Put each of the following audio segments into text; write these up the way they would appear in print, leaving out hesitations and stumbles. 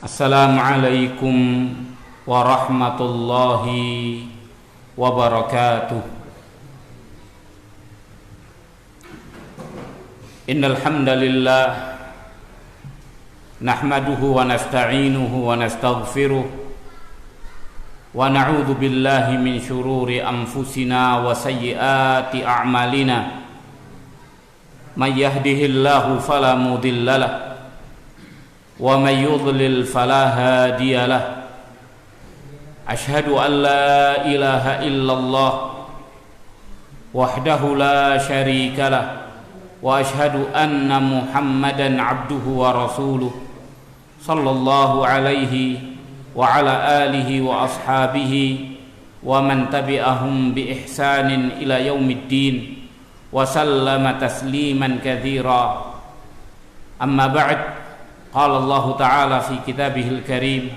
Assalamualaikum warahmatullahi wabarakatuh. Innal hamdalillah nahmaduhu wa nasta'inuhu wa nastaghfiruh wa na'udzu billahi min shururi anfusina wa sayyiati a'malina. May yahdihillahu fala mudhillalah wa may yudlil fala hadiyalah. Asyhadu an la ilaha illallah wahdahu la syarikalah wa asyhadu anna Muhammadan abduhu wa rasuluh sallallahu alaihi wa ala alihi wa ashabihi wa man tabi'ahum bi ihsanin ila yaumiddin wa sallama tasliman katsira. Amma ba'd. Qala Allah Ta'ala fi kitabihil karim,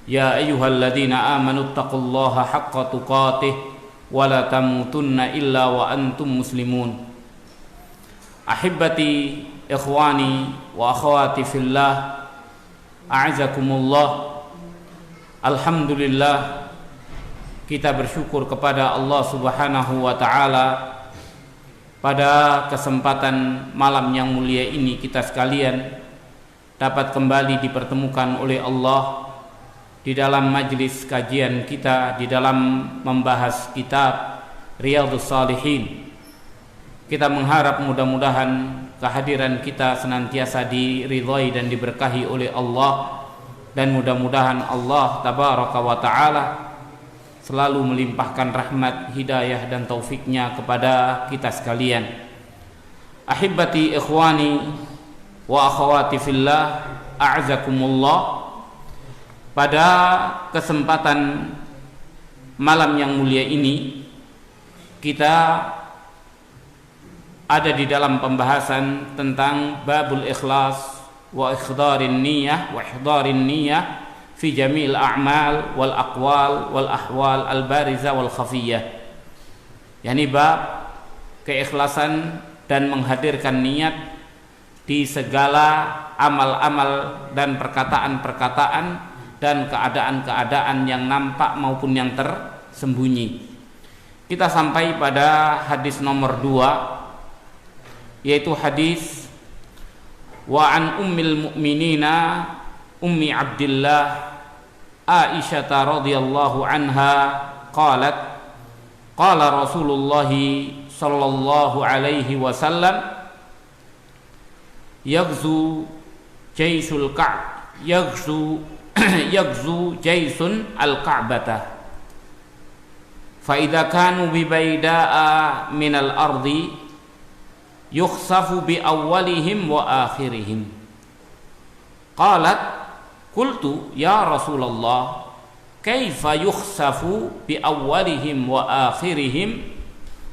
ya ayyuhalladzina amanu taqullaha haqqa tuqatih wa la tamutunna illa wa antum muslimun. Ahibbati ikhwani wa akhwati fillah, a'azakumullah. Alhamdulillah, kita bersyukur kepada Allah Subhanahu wa Ta'ala pada kesempatan malam yang mulia ini kita sekalian dapat kembali dipertemukan oleh Allah di dalam majlis kajian kita, di dalam membahas kitab Riyadhus Shalihin. Kita mengharap mudah-mudahan kehadiran kita senantiasa diridhai dan diberkahi oleh Allah, dan mudah-mudahan Allah Tabaraka wa Ta'ala selalu melimpahkan rahmat, hidayah dan taufiknya kepada kita sekalian. Ahibbati ikhwani wa akhwati fillah, a'azakumullah. Pada kesempatan malam yang mulia ini kita ada di dalam pembahasan tentang babul ikhlas wa ikhdarin niyyah fi jami'il a'mal wal aqwal wal ahwal al bariza wal khafiyah. Yani bab keikhlasan dan menghadirkan niat di segala amal-amal dan perkataan-perkataan dan keadaan-keadaan yang nampak maupun yang tersembunyi. Kita sampai pada hadis nomor 2, yaitu hadis wa an ummil mu'minina ummi Abdillah Aisyah radhiyallahu anha qalat qala Rasulullah sallallahu alaihi wasallam yaghzu jaisul yaghzu jaisun al-ka'bata fa idza kanu bi baida'a minal ardi yukhsafu bi awwalihim wa akhirihim. Qalat qultu ya Rasulullah kaifa yukhsafu bi awwalihim wa akhirihim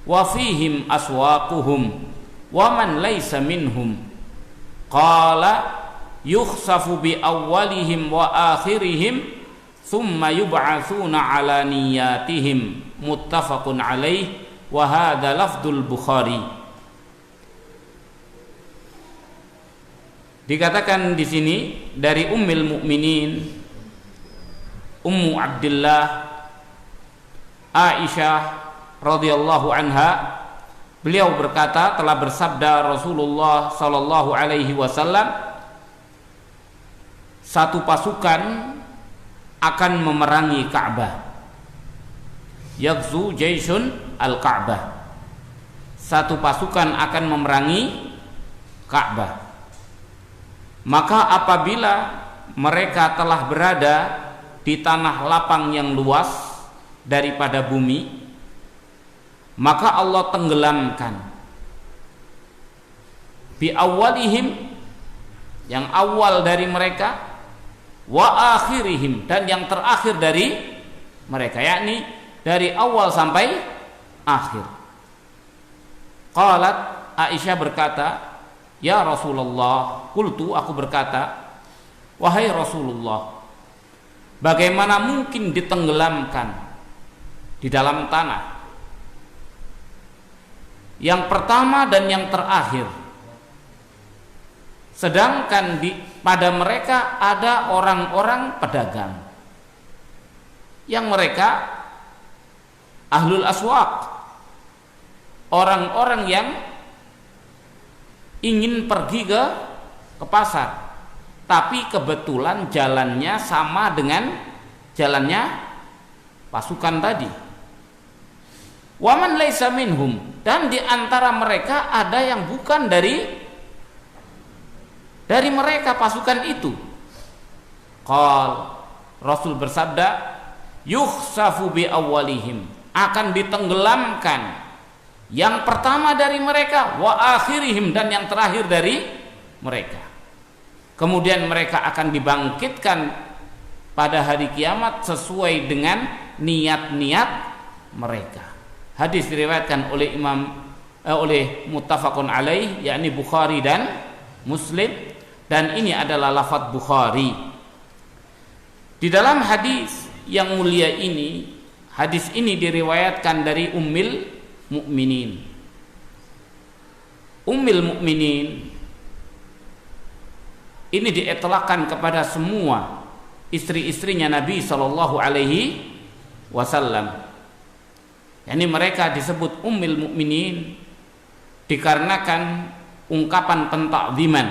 wa fihim aswaquhum wa man laysa minhum. Qala yukhsafu bi awwalihim wa akhirihim thumma yub'atsuna ala niyyatihim. Muttafaqun alaih wa hadha lafdul Bukhari. Dikatakan di sini dari Ummul Mukminin Ummu Abdillah Aisyah radhiyallahu anha, beliau berkata, telah bersabda Rasulullah sallallahu alaihi wasallam, satu pasukan akan memerangi Ka'bah. Yaghzu jaisun al-Ka'bah. Satu pasukan akan memerangi Ka'bah. Maka apabila mereka telah berada di tanah lapang yang luas daripada bumi, maka Allah tenggelamkan bi awwalihim, yang awal dari mereka, wa akhirihim, dan yang terakhir dari mereka, yakni dari awal sampai akhir. Qalat, Aisyah berkata, ya Rasulullah, qultu, aku berkata, wahai Rasulullah, bagaimana mungkin ditenggelamkan di dalam tanah? Yang pertama dan yang terakhir Sedangkan pada mereka ada orang-orang pedagang yang mereka ahlul aswaq, orang-orang yang ingin pergi ke pasar, tapi kebetulan jalannya sama dengan jalannya pasukan tadi. Waman laisa minhum, dan di antara mereka ada yang bukan dari mereka pasukan itu. Rasul bersabda, yukhsafu bi awwalihim, akan ditenggelamkan yang pertama dari mereka, wa akhirihim, dan yang terakhir dari mereka. Kemudian mereka akan dibangkitkan pada hari kiamat sesuai dengan niat-niat mereka. Hadis diriwayatkan oleh oleh muttafaqun alaih, yakni Bukhari dan Muslim, dan ini adalah lafaz Bukhari. Di dalam hadis yang mulia ini, hadis ini diriwayatkan dari Ummul Mukminin. Ummul Mukminin ini dietlakkan kepada semua istri-istrinya Nabi sallallahu alaihi wasallam. Yani mereka disebut Ummul Mukminin dikarenakan ungkapan pentakziman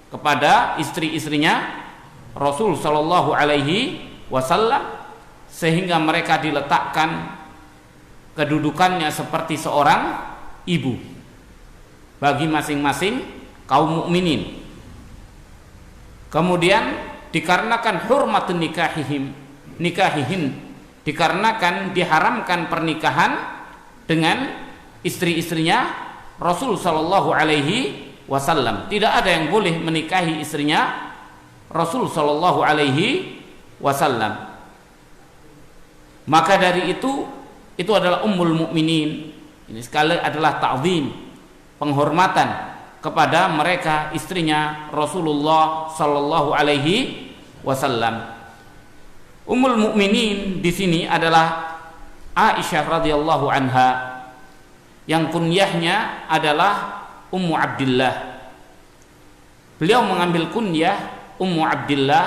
kepada istri-istrinya Rasul sallallahu alaihi wasallam, sehingga mereka diletakkan kedudukannya seperti seorang ibu bagi masing-masing kaum mukminin. Kemudian dikarenakan hurmatun nikahihin, dikarenakan diharamkan pernikahan dengan istri-istrinya Rasul sallallahu alaihi wasallam. Tidak ada yang boleh menikahi istrinya Rasul sallallahu alaihi wasallam. Maka dari itu adalah Ummul Mukminin. Ini sekali adalah ta'zim, penghormatan kepada mereka istrinya Rasulullah sallallahu alaihi wasallam. Ummul Mukminin di sini adalah Aisyah radhiyallahu anha, yang kunyahnya adalah Ummu Abdillah. Beliau mengambil kunyah Ummu Abdillah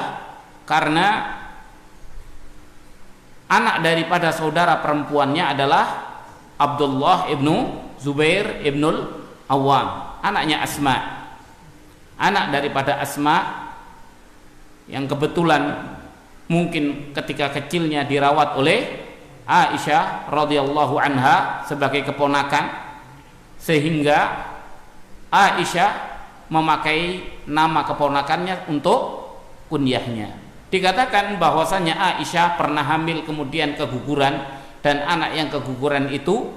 karena anak daripada saudara perempuannya adalah Abdullah ibnu Zubair ibnul Awwam, anaknya Asma, anak daripada Asma yang kebetulan mungkin ketika kecilnya dirawat oleh Aisyah radhiyallahu anha sebagai keponakan, sehingga Aisyah memakai nama keponakannya untuk kunyahnya. Dikatakan bahwasanya Aisyah pernah hamil kemudian keguguran, dan anak yang keguguran itu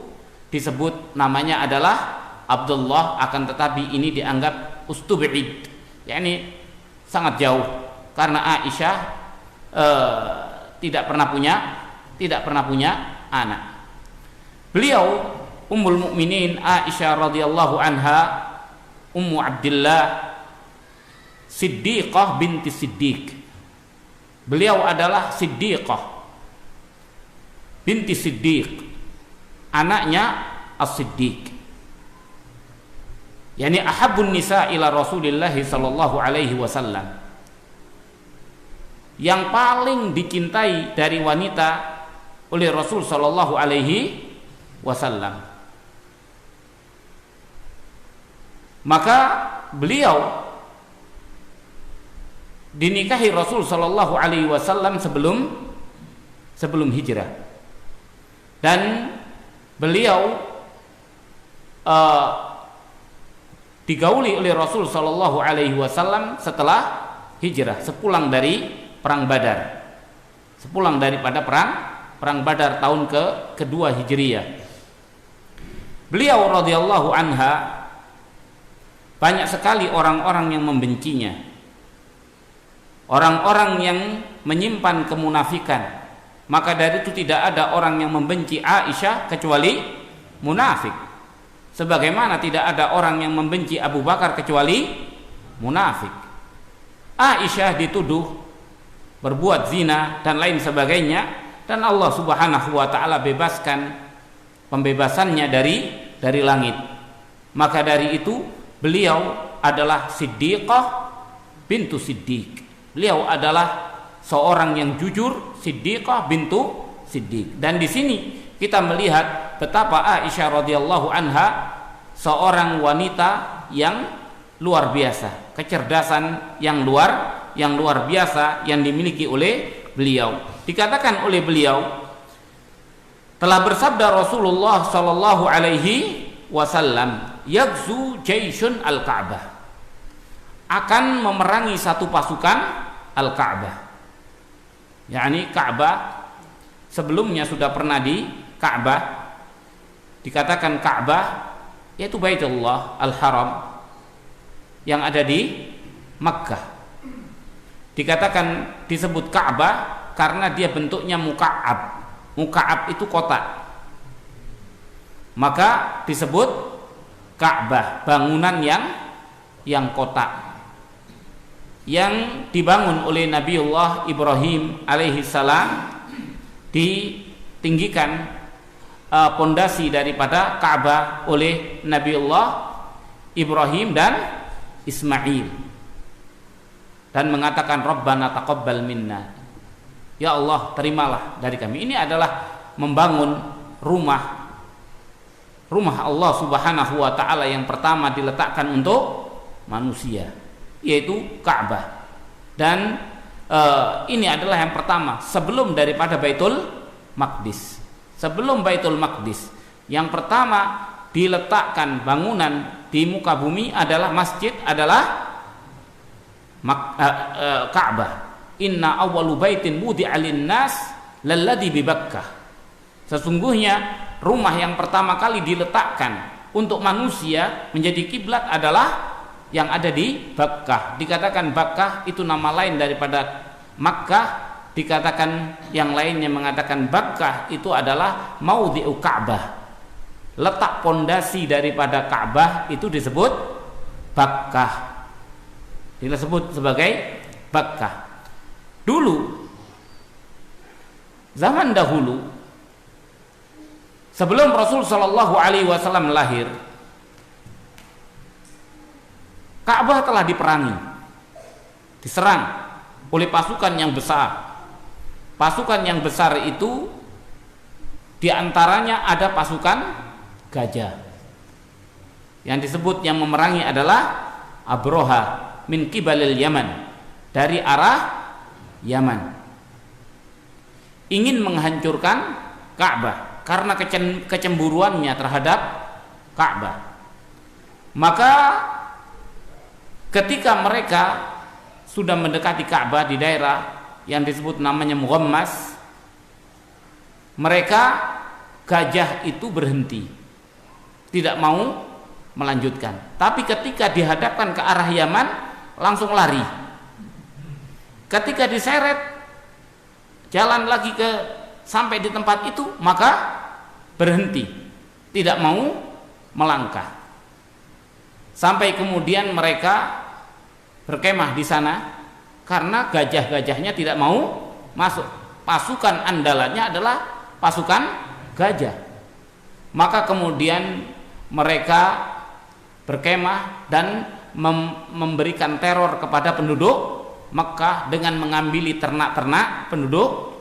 disebut namanya adalah Abdullah, akan tetapi ini dianggap ustub'id, yakni sangat jauh, karena Aisyah tidak pernah punya anak. Beliau Ummul Mukminin Aisyah radhiyallahu anha, Ummu Abdillah Siddiqah binti Siddiq. Beliau adalah Siddiqah binti Siddiq, anaknya As-Siddiq. Yani ahabbun nisa ila Rasulillah sallallahu alaihi wasallam, yang paling dicintai dari wanita oleh Rasul sallallahu alaihi wasallam. Maka beliau dinikahi Rasul sallallahu alaihi wasallam sebelum hijrah, dan beliau digauli oleh Rasul sallallahu alaihi wasallam setelah hijrah, sepulang dari perang Badar, sepulang daripada perang Badar tahun kedua Hijriyah. Beliau radhiyallahu anha, banyak sekali orang-orang yang membencinya, orang-orang yang menyimpan kemunafikan. Maka dari itu tidak ada orang yang membenci Aisyah kecuali munafik, sebagaimana tidak ada orang yang membenci Abu Bakar kecuali munafik. Aisyah dituduh berbuat zina dan lain sebagainya, dan Allah Subhanahu wa taala bebaskan pembebasannya dari langit. Maka dari itu beliau adalah Siddiqah bintu Siddiq. Beliau adalah seorang yang jujur, Siddiqah bintu Siddiq. Dan di sini kita melihat betapa Aisyah radhiyallahu anha seorang wanita yang luar biasa, kecerdasan yang luar biasa yang dimiliki oleh beliau. Dikatakan oleh beliau, telah bersabda Rasulullah sallallahu alaihi wasallam, "Yaghzu jaisyun al-Ka'bah." Akan memerangi satu pasukan al-Ka'bah. yakni Ka'bah sebelumnya sudah pernah di Ka'bah, dikatakan Ka'bah yaitu Baitullah Al-Haram yang ada di Makkah. Dikatakan disebut Ka'bah karena dia bentuknya muka'ab. Muka'ab itu kotak, maka disebut Ka'bah, bangunan yang kotak, yang dibangun oleh Nabiullah Ibrahim alaihissalam. Ditinggikan pondasi daripada Ka'bah oleh Nabiullah Ibrahim dan Ismail, dan mengatakan Rabbana taqabbal minna, ya Allah terimalah dari kami. Ini adalah membangun rumah Allah subhanahu wa ta'ala yang pertama diletakkan untuk manusia, yaitu Ka'bah. Dan ini adalah yang pertama sebelum daripada Baitul Maqdis. Sebelum Baitul Maqdis, yang pertama diletakkan bangunan di muka bumi adalah masjid, adalah Ka'bah. Inna awwalu baitin wudi'a lin-nas lalladzi bi Bakkah. Sesungguhnya rumah yang pertama kali diletakkan untuk manusia menjadi kiblat adalah yang ada di Bakkah. Dikatakan Bakkah itu nama lain daripada Makkah. Dikatakan yang lainnya mengatakan Bakkah itu adalah maudhi'u Ka'bah. Letak pondasi daripada Ka'bah itu disebut Bakkah. Disebut sebagai Bakkah. Dulu, zaman dahulu, sebelum Rasul Shallallahu Alaihi Wasallam lahir, Ka'bah telah diperangi, diserang oleh pasukan yang besar. Pasukan yang besar itu diantaranya ada pasukan gajah. Yang disebut yang memerangi adalah Abroha min kibalil Yaman, dari arah Yaman, ingin menghancurkan Ka'bah karena kecemburuannya terhadap Ka'bah. Maka ketika mereka sudah mendekati Ka'bah di daerah yang disebut namanya Mughammas, mereka gajah itu berhenti, tidak mau melanjutkan. Tapi ketika dihadapkan ke arah Yaman, langsung lari. Ketika diseret jalan lagi sampai di tempat itu, maka berhenti, tidak mau melangkah. Sampai kemudian mereka berkemah di sana karena gajah-gajahnya tidak mau masuk. Pasukan andalannya adalah pasukan gajah. Maka kemudian mereka berkemah dan memberikan teror kepada penduduk Mekah dengan mengambil ternak-ternak penduduk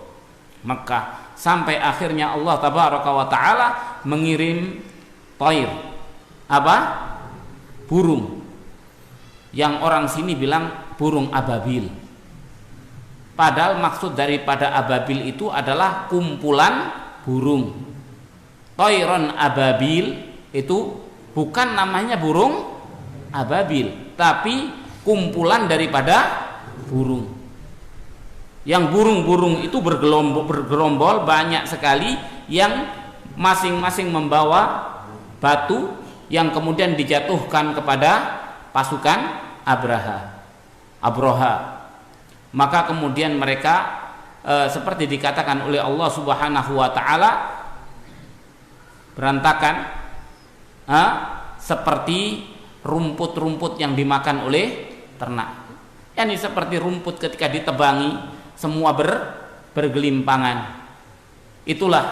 Mekah, sampai akhirnya Allah tabaraka wa taala mengirim toir, burung, yang orang sini bilang burung ababil. Padahal maksud daripada ababil itu adalah kumpulan burung. Toiron ababil itu bukan namanya burung ababil, tapi kumpulan daripada burung. Yang burung-burung itu bergerombol banyak sekali, yang masing-masing membawa batu yang kemudian dijatuhkan kepada pasukan Abroha. Maka kemudian mereka seperti dikatakan oleh Allah Subhanahu wa taala, berantakan seperti rumput-rumput yang dimakan oleh ternak. Ini seperti rumput ketika ditebangi semua bergelimpangan. Itulah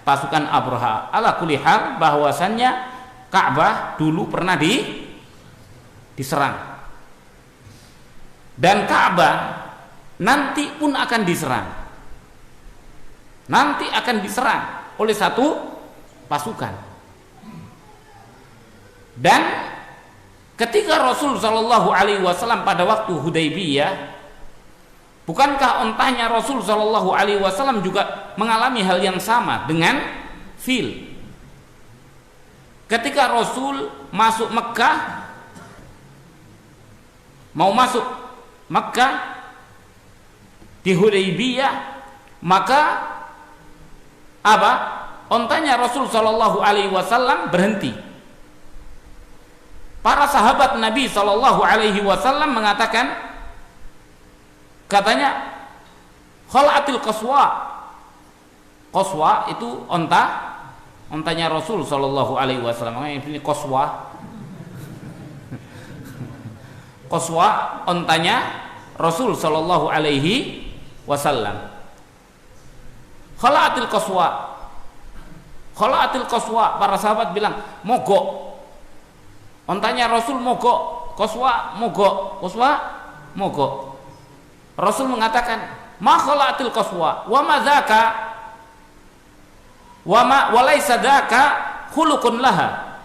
pasukan Abroha. Ala kulli hal, bahwasannya Ka'bah dulu pernah diserang. Dan Ka'bah nanti pun akan diserang. Nanti akan diserang oleh satu pasukan. Dan ketika Rasul Shallallahu Alaihi Wasallam pada waktu Hudaybiyah, bukankah ontanya Rasul Shallallahu Alaihi Wasallam juga mengalami hal yang sama dengan fil? Ketika Rasul masuk Mekah, mau masuk Mekah di Hudaybiyah, maka apa? Ontanya Rasul Shallallahu Alaihi Wasallam berhenti. Para sahabat Nabi Shallallahu Alaihi Wasallam mengatakan, katanya, khala'atil qaswa. Qaswa itu ontanya Rasul Shallallahu Alaihi Wasallam. Ini qaswa. Qaswa ontanya Rasul Shallallahu Alaihi Wasallam. Khala'atil qaswa. Khala'atil qaswa. Para sahabat bilang, mogok. Ontanya Rasul mogok. Qaswa mogok. Qaswa mogok. Rasul mengatakan, ma khala'atil qaswa wa ma dzaka wa laysa dzaka khuluqun laha.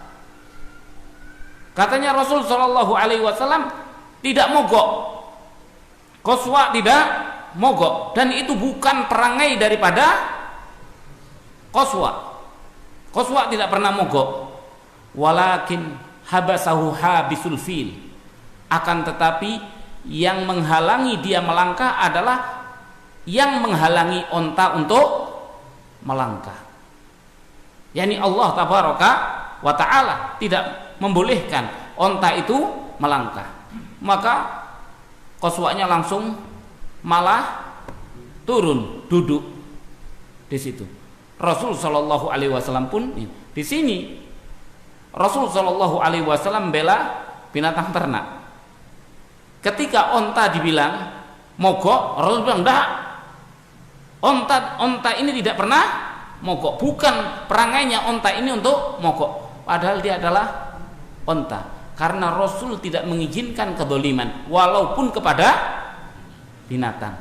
Katanya Rasul sallallahu alaihi wasallam, tidak mogok. Qaswa tidak mogok, dan itu bukan perangai daripada Qaswa. Qaswa tidak pernah mogok. Walakin habasahu habisul fil. Akan tetapi yang menghalangi dia melangkah adalah yang menghalangi onta untuk melangkah. Yani Allah tabaraka wa ta'ala tidak membolehkan onta itu melangkah. Maka qaswanya langsung malah turun, duduk di situ. Rasul sallallahu alaihi wasallam pun di sini. Rasul sallallahu alaihi wasallam bela binatang ternak. Ketika onta dibilang mogok, Rasul bilang enggak. Onta ini tidak pernah mogok. Bukan perangainya onta ini untuk mogok. Padahal dia adalah onta. Karena Rasul tidak mengizinkan kedzaliman walaupun kepada binatang.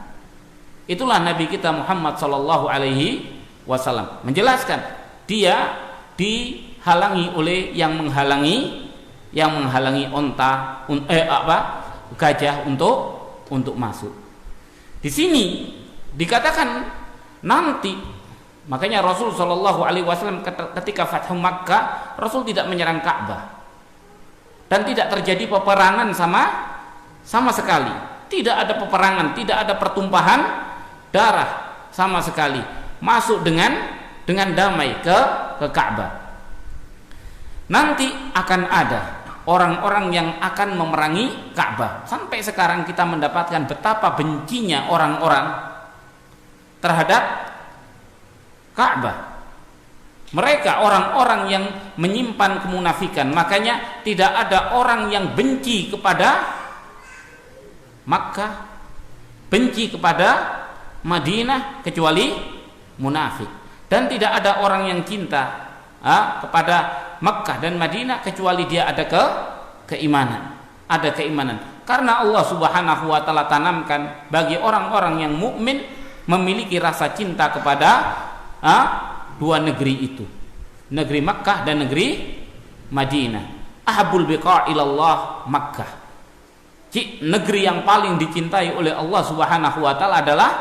Itulah Nabi kita Muhammad sallallahu alaihi wasallam menjelaskan, dia dihalangi oleh yang menghalangi onta gajah untuk masuk. Di sini dikatakan nanti, makanya Rasul sallallahu alaihi wasallam ketika Fathu Makkah, Rasul tidak menyerang Ka'bah dan tidak terjadi peperangan sama sekali. Tidak ada peperangan, tidak ada pertumpahan darah sama sekali. Masuk dengan damai ke Ka'bah. Nanti akan ada orang-orang yang akan memerangi Ka'bah. Sampai sekarang kita mendapatkan betapa bencinya orang-orang terhadap Ka'bah. Mereka orang-orang yang menyimpan kemunafikan. Makanya tidak ada orang yang benci kepada Makkah, benci kepada Madinah kecuali munafik. Dan tidak ada orang yang cinta kepada Makkah dan Madinah kecuali dia ada keimanan. Ada keimanan. Karena Allah Subhanahu wa taala tanamkan bagi orang-orang yang mukmin memiliki rasa cinta kepada dua negeri itu. Negeri Makkah dan negeri Madinah. Ahabul biqa' ilallah Makkah. Negeri yang paling dicintai oleh Allah Subhanahu wa taala adalah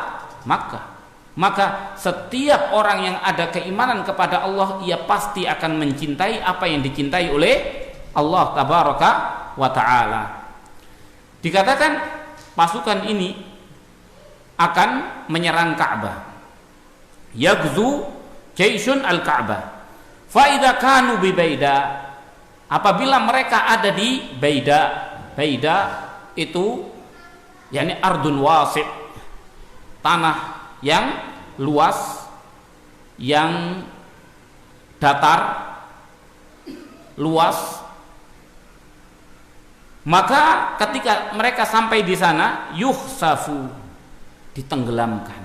Makkah. Maka setiap orang yang ada keimanan kepada Allah, ia pasti akan mencintai apa yang dicintai oleh Allah tabaraka wa ta'ala. Dikatakan pasukan ini akan menyerang Ka'bah. Yaghzu jaisyun al-Ka'bah. Fa idza kanu bi Baida, apabila mereka ada di Baida. Baida itu yakni ardun wasi', tanah yang luas, yang datar, luas. Maka ketika mereka sampai di sana, yukhsafu, ditenggelamkan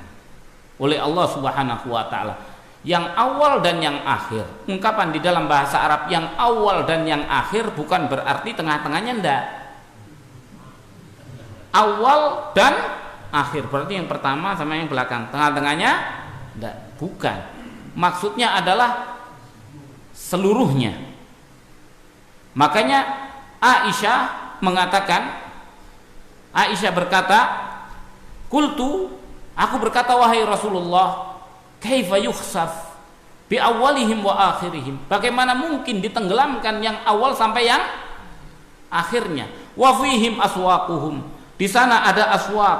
oleh Allah Subhanahu wa taala. Yang awal dan yang akhir. Ungkapan di dalam bahasa Arab yang awal dan yang akhir bukan berarti tengah-tengahnya, ndak. Awal dan akhir berarti yang pertama sama yang belakang. Tengah-tengahnya ndak, bukan. Maksudnya adalah seluruhnya. Makanya Aisyah mengatakan, Aisyah berkata, "Qultu, aku berkata wahai Rasulullah, kaifa yukhsaf bi awwalihim wa akhirihim?" Bagaimana mungkin ditenggelamkan yang awal sampai yang akhirnya? Wa fihim aswaquhum. Di sana ada aswaq.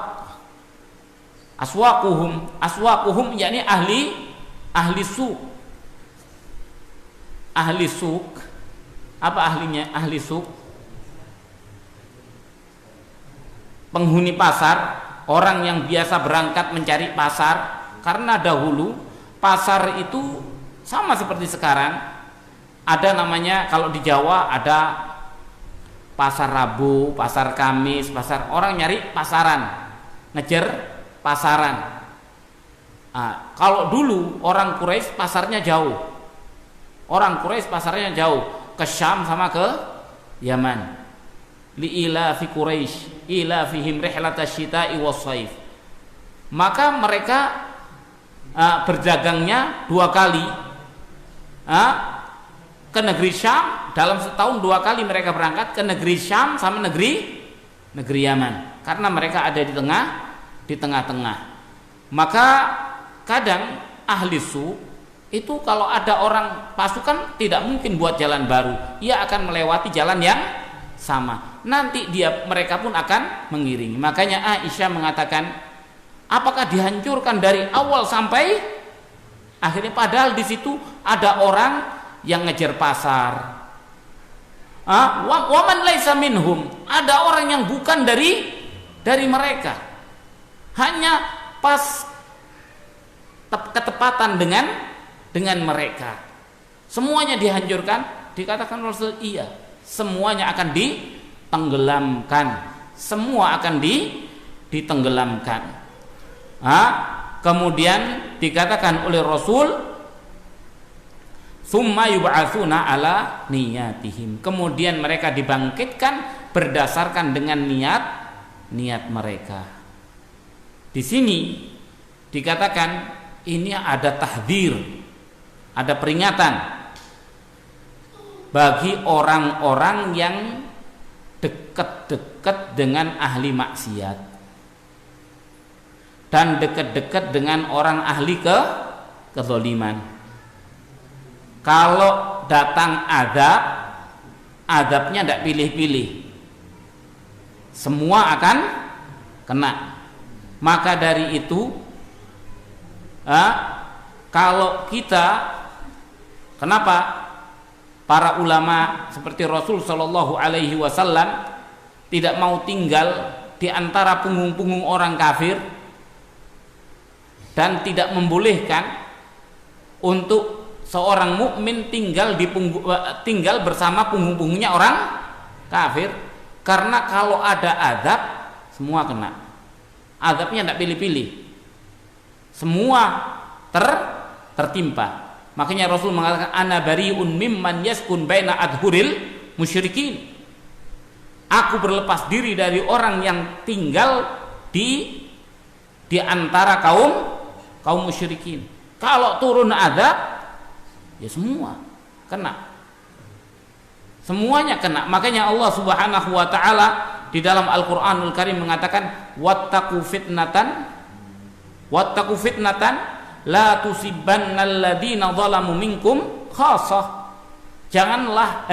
Aswaquhum yakni ahli suq. Ahli suq. Apa ahlinya? Ahli suq. Penghuni pasar, orang yang biasa berangkat mencari pasar, karena dahulu pasar itu sama seperti sekarang. Ada namanya, kalau di Jawa ada pasar Rabu, pasar Kamis, pasar, orang nyari pasaran, ngejar pasaran. Nah, kalau dulu orang Quraisy pasarnya jauh. Orang Quraisy pasarnya jauh, ke Syam sama ke Yaman. Li ila fi Quraisy ila fihim rihlatash syita'i was-shaif. Maka mereka berjagangnya 2 kali ke negeri Syam. Dalam setahun 2 kali mereka berangkat ke negeri Syam sama negeri Yaman, karena mereka ada di tengah-tengah. Maka kadang ahli suq itu kalau ada orang pasukan tidak mungkin buat jalan baru, ia akan melewati jalan yang sama. Nanti mereka pun akan mengiringi. Makanya Aisyah mengatakan, apakah dihancurkan dari awal sampai akhirnya? Padahal di situ ada orang yang ngejar pasar. Waman laisa minhum, ada orang yang bukan dari mereka. Hanya pas ketepatan dengan mereka. Semuanya dihancurkan. Dikatakan Rasul, iya, semuanya akan ditenggelamkan. Semua akan ditenggelamkan. Kemudian dikatakan oleh Rasul, summa yub'atsuna ala niyatihim. Kemudian mereka dibangkitkan berdasarkan dengan niat mereka. Di sini dikatakan ini ada tahdzir, ada peringatan bagi orang-orang yang dekat-dekat dengan ahli maksiat dan dekat-dekat dengan orang ahli kezaliman. Kalau datang azabnya tidak pilih-pilih, semua akan kena. Maka dari itu kalau kita, kenapa para ulama seperti Rasul Shallallahu Alaihi Wasallam tidak mau tinggal di antara punggung-punggung orang kafir dan tidak membolehkan untuk seorang mukmin tinggal bersama punggung-punggungnya orang kafir? Karena kalau ada azab, semua kena. Azabnya tidak pilih-pilih, semua tertimpa. Makanya Rasul mengatakan, ana bari'un mimman yaskun baina adhuril musyrikin. Aku berlepas diri dari orang yang tinggal di antara kaum musyrikin. Kalau turun azab, ya semua kena. Semuanya kena. Makanya Allah Subhanahu wa taala di dalam Al-Qur'anul Karim mengatakan, wattaqu fitnatan la tusibannal ladzina zalamu minkum khassah. Janganlah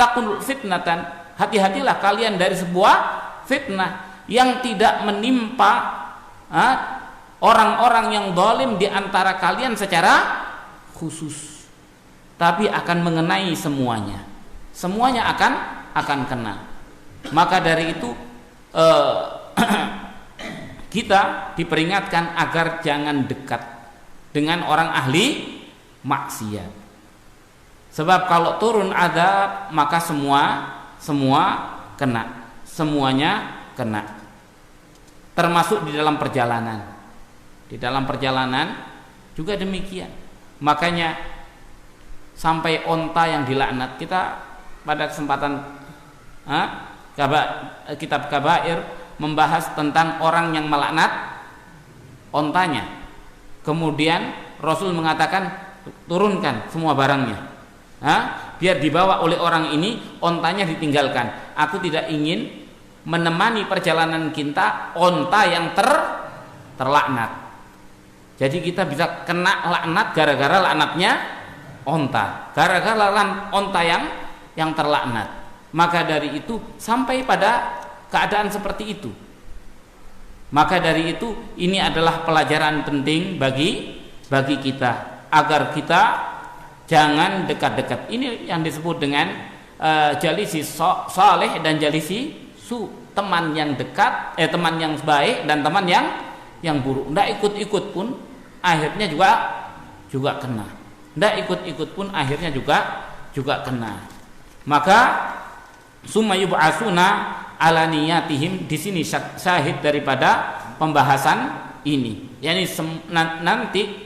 taqul fitnatan, hati-hatilah kalian dari sebuah fitnah yang tidak menimpa orang-orang yang zalim di antara kalian secara khusus, tapi akan mengenai semuanya. Semuanya akan kena. Maka dari itu kita diperingatkan agar jangan dekat dengan orang ahli maksiat. Sebab kalau turun azab, maka semua kena. Semuanya kena. Termasuk di dalam perjalanan. Di dalam perjalanan juga demikian. Makanya sampai onta yang dilaknat. Kita pada kesempatan kitab Kabair membahas tentang orang yang melaknat ontanya. Kemudian Rasul mengatakan turunkan semua barangnya, biar dibawa oleh orang ini, ontanya ditinggalkan. Aku tidak ingin menemani perjalanan kita onta yang terlaknat. Jadi kita bisa kena laknat gara-gara laknatnya onta, gara-gara onta yang terlaknat. Maka dari itu sampai pada keadaan seperti itu. Maka dari itu ini adalah pelajaran penting bagi kita agar kita jangan dekat-dekat. Ini yang disebut dengan jalisi saleh dan jalisi su, teman yang dekat, teman yang baik dan teman yang buruk. Tidak ikut-ikut pun akhirnya juga kena. Tidak ikut-ikut pun akhirnya juga kena. Maka summa yub'atsuna ala niyatihim, di sini syahid daripada pembahasan ini. Yani nanti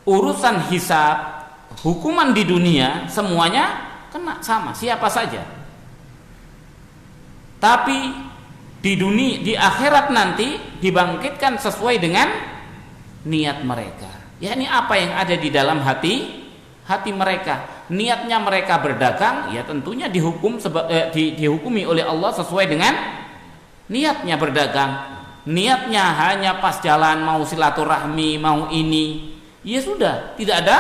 urusan hisab, hukuman di dunia semuanya kena sama siapa saja. Tapi di dunia, di akhirat nanti dibangkitkan sesuai dengan niat mereka. Yani apa yang ada di dalam hati mereka. Niatnya mereka berdagang, ya tentunya dihukumi oleh Allah sesuai dengan niatnya berdagang. Niatnya hanya pas jalan mau silaturahmi, mau ini, ya sudah, tidak ada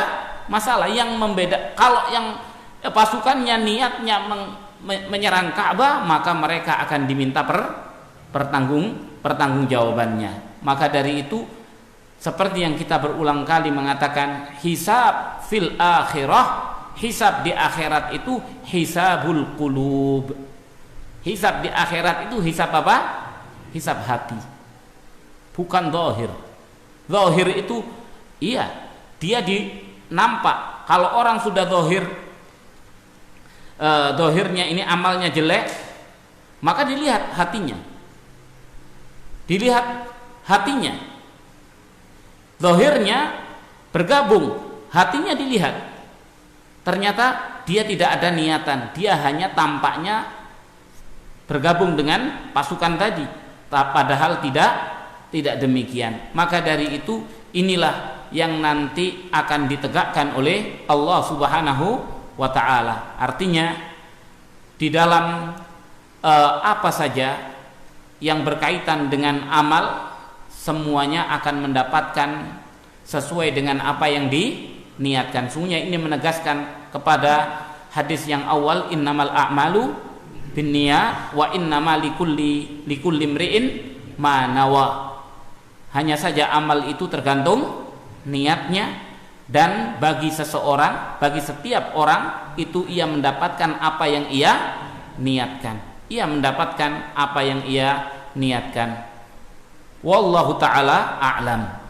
masalah. Yang membeda, kalau yang pasukannya niatnya menyerang Ka'bah, maka mereka akan diminta pertanggungjawabannya. Maka dari itu, seperti yang kita berulang kali mengatakan, hisab fil akhirah, hisab di akhirat itu hisabul qulub. Hisab di akhirat itu hisab apa? Hisab hati, bukan zahir. Zahir itu iya, dia nampak. Kalau orang sudah zahirnya ini amalnya jelek, maka dilihat hatinya. Zahirnya bergabung, hatinya dilihat. Ternyata dia tidak ada niatan, dia hanya tampaknya bergabung dengan pasukan tadi, padahal tidak demikian. Maka dari itu inilah yang nanti akan ditegakkan oleh Allah Subhanahu wa ta'ala. Artinya di dalam apa saja yang berkaitan dengan amal, semuanya akan mendapatkan sesuai dengan apa yang diniatkan. Sungguhnya ini menegaskan kepada hadis yang awal, innamal a'malu binniyat wa innama likulli imri'in ma nawa. Hanya saja amal itu tergantung niatnya, dan bagi seseorang, bagi setiap orang itu ia mendapatkan apa yang ia niatkan. Ia mendapatkan apa yang ia niatkan. Wallahu ta'ala a'lam.